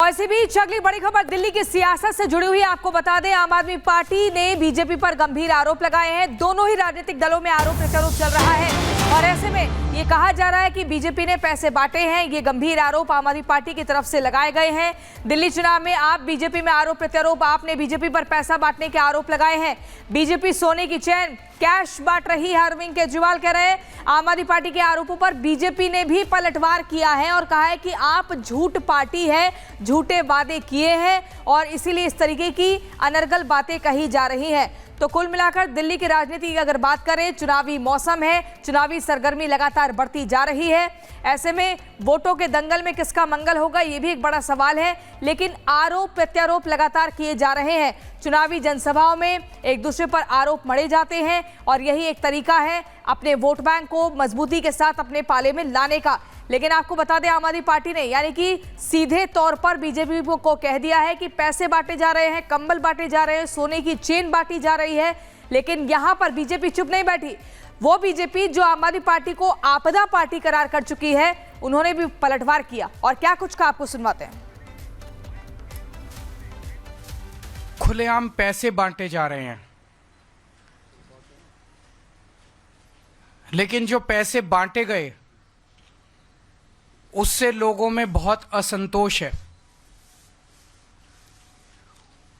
इसी बीच अगली बड़ी खबर दिल्ली की सियासत से जुड़ी हुई। आपको बता दें, आम आदमी पार्टी ने बीजेपी पर गंभीर आरोप लगाए हैं। दोनों ही राजनीतिक दलों में आरोप प्रत्यारोप चल रहा है और ऐसे में ये कहा जा रहा है कि बीजेपी ने पैसे बांटे हैं। ये गंभीर आरोप आम आदमी पार्टी की तरफ से लगाए गए हैं। दिल्ली चुनाव में आप बीजेपी में आरोप प्रत्यारोप, आपने बीजेपी पर पैसा बांटने के आरोप लगाए हैं। बीजेपी सोने की चैन कैश बांट रही है, अरविंद केजरीवाल कह रहे हैं। आम आदमी पार्टी के आरोपों पर बीजेपी ने भी पलटवार किया है और कहा है कि आप झूठ पार्टी है, झूठे वादे किए हैं और इसीलिए इस तरीके की अनर्गल बातें कही जा रही हैं। तो कुल मिलाकर दिल्ली की राजनीति की अगर बात करें, चुनावी मौसम है, चुनावी सरगर्मी लगातार बढ़ती जा रही है। ऐसे में वोटों के दंगल में किसका मंगल होगा, ये भी एक बड़ा सवाल है। लेकिन आरोप प्रत्यारोप लगातार किए जा रहे हैं। चुनावी जनसभाओं में एक दूसरे पर आरोप मढ़े जाते हैं और यही एक तरीका है अपने वोट बैंक को मजबूती के साथ अपने पाले में लाने का। लेकिन आपको बता दें, आम आदमी पार्टी ने यानी कि सीधे तौर पर बीजेपी को कह दिया है कि पैसे बांटे जा रहे हैं, कंबल बांटे जा रहे हैं, सोने की चेन बांटी जा रही है। लेकिन यहां पर बीजेपी चुप नहीं बैठी। वो बीजेपी जो आम आदमी पार्टी को आपदा पार्टी करार कर चुकी है, उन्होंने भी पलटवार किया और क्या कुछ का आपको सुनवाते हैं। खुलेआम पैसे बांटे जा रहे हैं, लेकिन जो पैसे बांटे गए उससे लोगों में बहुत असंतोष है।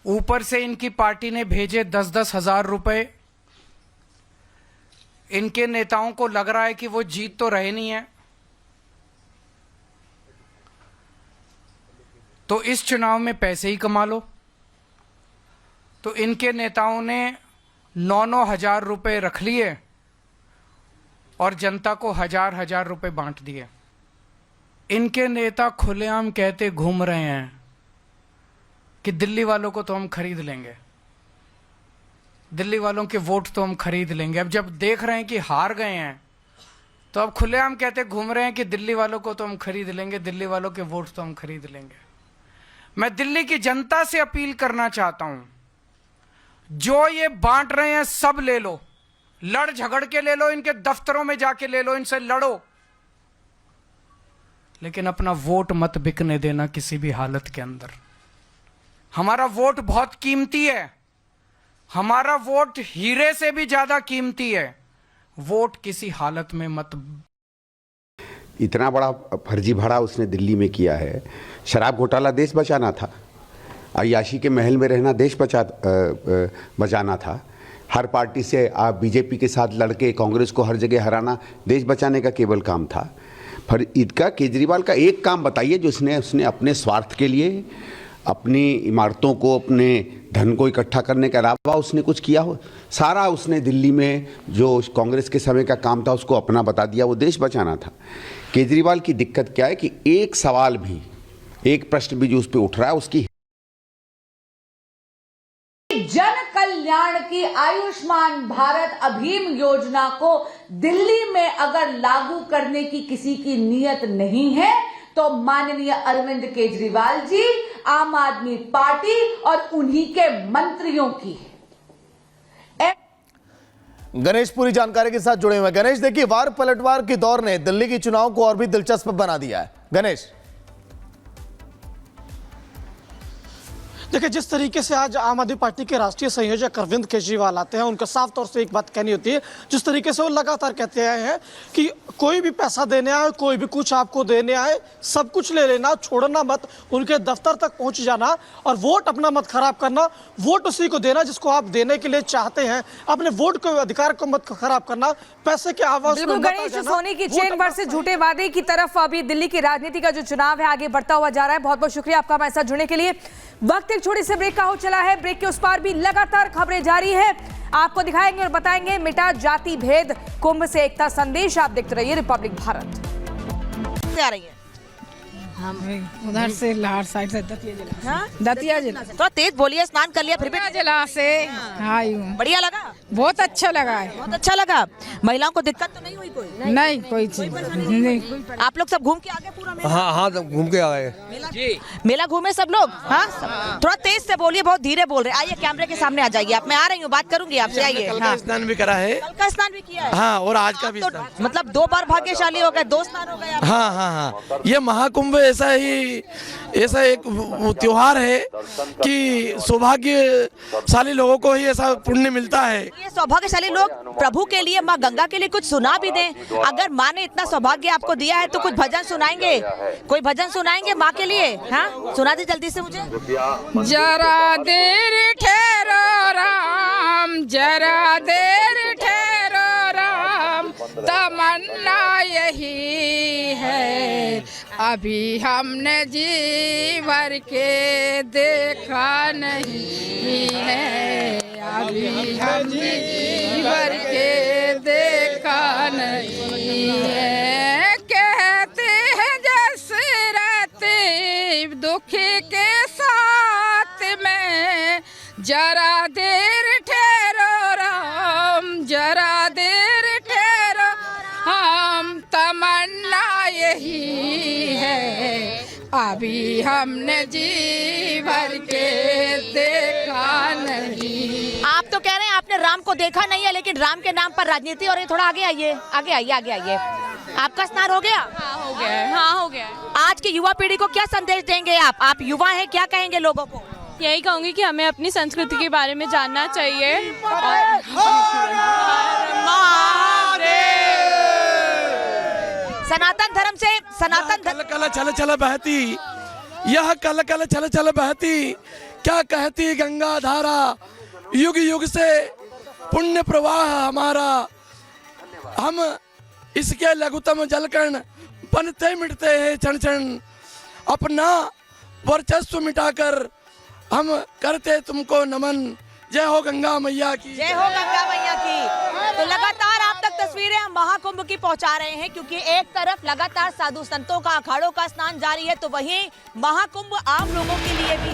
ऊपर से इनकी पार्टी ने भेजे 10-10 हजार रुपए। इनके नेताओं को लग रहा है कि वो जीत तो रहे नहीं है, तो इस चुनाव में पैसे ही कमा लो। तो इनके नेताओं ने 9-9 हजार रुपए रख लिए और जनता को 1000-1000 रुपए बांट दिए। इनके नेता खुलेआम कहते घूम रहे हैं कि दिल्ली वालों को तो हम खरीद लेंगे, दिल्ली वालों के वोट तो हम खरीद लेंगे। अब जब देख रहे हैं कि हार गए हैं, तो अब खुलेआम कहते घूम रहे हैं कि दिल्ली वालों को तो हम खरीद लेंगे, दिल्ली वालों के वोट तो हम खरीद लेंगे। मैं दिल्ली की जनता से अपील करना चाहता हूं, जो ये बांट रहे हैं सब ले लो, लड़ झगड़ के ले लो, इनके दफ्तरों में जाके ले लो, इनसे लड़ो, लेकिन अपना वोट मत बिकने देना किसी भी हालत के अंदर। हमारा वोट बहुत कीमती है, हमारा वोट हीरे से भी ज्यादा कीमती है। वोट किसी हालत में मत। इतना बड़ा फर्जी भरा उसने दिल्ली में किया है। शराब घोटाला देश बचाना था, अय्याशी के महल में रहना देश बचाना था, हर पार्टी से आप बीजेपी के साथ लड़के कांग्रेस को हर जगह हराना देश बचाने का केवल काम था। पर इसका केजरीवाल का एक काम बताइए जो उसने अपने स्वार्थ के लिए, अपनी इमारतों को, अपने धन को इकट्ठा करने के अलावा उसने कुछ किया हो? सारा उसने दिल्ली में जो कांग्रेस के समय का काम था उसको अपना बता दिया, वो देश बचाना था। केजरीवाल की दिक्कत क्या है कि एक सवाल भी, एक प्रश्न भी जो उस पर उठ रहा है उसकी जन कल्याण की आयुष्मान भारत अभियान योजना को दिल्ली में अगर लागू करने की किसी की नीयत नहीं है, तो माननीय अरविंद केजरीवाल जी, आम आदमी पार्टी और उन्हीं के मंत्रियों की है। गणेश पूरी जानकारी के साथ जुड़े हुए। गणेश, देखिए, वार पलटवार के दौर ने दिल्ली के चुनाव को और भी दिलचस्प बना दिया है। गणेश, देखिए, जिस तरीके से आज आम आदमी पार्टी के राष्ट्रीय संयोजक अरविंद केजरीवाल आते हैं, उनका साफ तौर से एक बात कहनी होती है। जिस तरीके से वो लगातार कहते आए हैं कि कोई भी पैसा देने आए, कोई भी कुछ आपको देने आए, सब कुछ ले लेना, छोड़ना मत, उनके दफ्तर तक पहुंच जाना और वोट अपना मत खराब करना, वोट उसी को देना जिसको आप देने के लिए चाहते हैं, अपने वोट को, अधिकार को मत खराब करना, पैसे के आवाज में गणेश, सोने की चेन वर्सेस झूठे वादे की तरफ अभी दिल्ली की राजनीति का जो चुनाव है आगे बढ़ता हुआ जा रहा है। बहुत बहुत शुक्रिया आपका हमारे साथ जुड़ने के लिए। वक्त एक छोटी सी ब्रेक का हो चला है। ब्रेक के उस पार भी लगातार खबरें जारी है, आपको दिखाएंगे और बताएंगे। मिटा जाति भेद, कुंभ से एकता संदेश। आप देखते रहिए रिपब्लिक भारत। आ रही है हम उधर से लाहौर साइड से दतिया जिला। हाँ? दतिया जिला। थोड़ा तेज बोलिए, स्नान कर लिया फिर भी जिला से। हाँ, बढ़िया लगा। बहुत अच्छा लगा है। बहुत अच्छा लगा। महिलाओं को दिक्कत तो नहीं हुई कोई? नहीं कोई चीज नहीं। आप लोग सब घूम के आ गए पूरा मेला? हाँ हाँ घूम के आ गए। मेला घूमे सब लोग? हाँ थोड़ा तेज से बोलिए, बहुत धीरे बोल रहे। आइए कैमरे के सामने आ जाइए आप, मैं आ रही हूँ, बात करूंगी आपसे। आइए। कल का स्नान भी करा है। कल का स्नान भी किया है? हाँ, और आज का भी तो स्नान। मतलब 2 बार भाग्यशाली हो गए, 2 स्नान हो गए आपके। हाँ हाँ हाँ, ये महाकुंभ ऐसा एक त्योहार है कि सौभाग्यशाली लोगों को ही ऐसा पुण्य मिलता है। ये सौभाग्यशाली लोग प्रभु के लिए, माँ गंगा के लिए कुछ सुना भी दें। अगर माँ ने इतना सौभाग्य आपको दिया है तो कुछ भजन सुनाएंगे? कोई भजन सुनाएंगे माँ के लिए? हाँ सुना दे जल्दी से मुझे। जरा देर ठहरो राम, जरा देर ठहरो राम, तमन्ना यही है, अभी हमने जी भर के देखा नहीं है, अभी हमने जी भर के देखा नहीं है। कहते हैं जसरत दुख के साथ में, जरा देर ठहरो राम, जरा देर ठहरो हम, तमन्ना यही है, अभी हमने जी भर के देखा नहीं। आप तो कह रहे हैं आपने राम को देखा नहीं है, लेकिन राम के नाम पर राजनीति और ये थोड़ा आगे आइए, आगे आइए, आगे आइए। आपका स्नान हो गया? हाँ हो गया है। हाँ हो गया है। आज की युवा पीढ़ी को क्या संदेश देंगे आप युवा हैं, क्या कहेंगे लोगों को? यही कहूंगी कि हमें अपनी संस्कृति के बारे में जानना चाहिए। सनातन धर्म से कल कल चल चल बहती, यह कल कल चल चल बहती, क्या कहती गंगा धारा, युग युग से पुण्य प्रवाह हमारा, हम इसके लघुतम जलकण बनते मिटते हैं क्षण क्षण, अपना वर्चस्व मिटाकर हम करते तुमको नमन। जय हो गंगा मैया की। जय हो गंगा मैया की। तो लगातार आप तक तस्वीरें हम महाकुंभ की पहुंचा रहे हैं, क्योंकि एक तरफ लगातार साधु संतों का, अखाड़ों का स्नान जारी है, तो वहीं महाकुंभ आम लोगों के लिए भी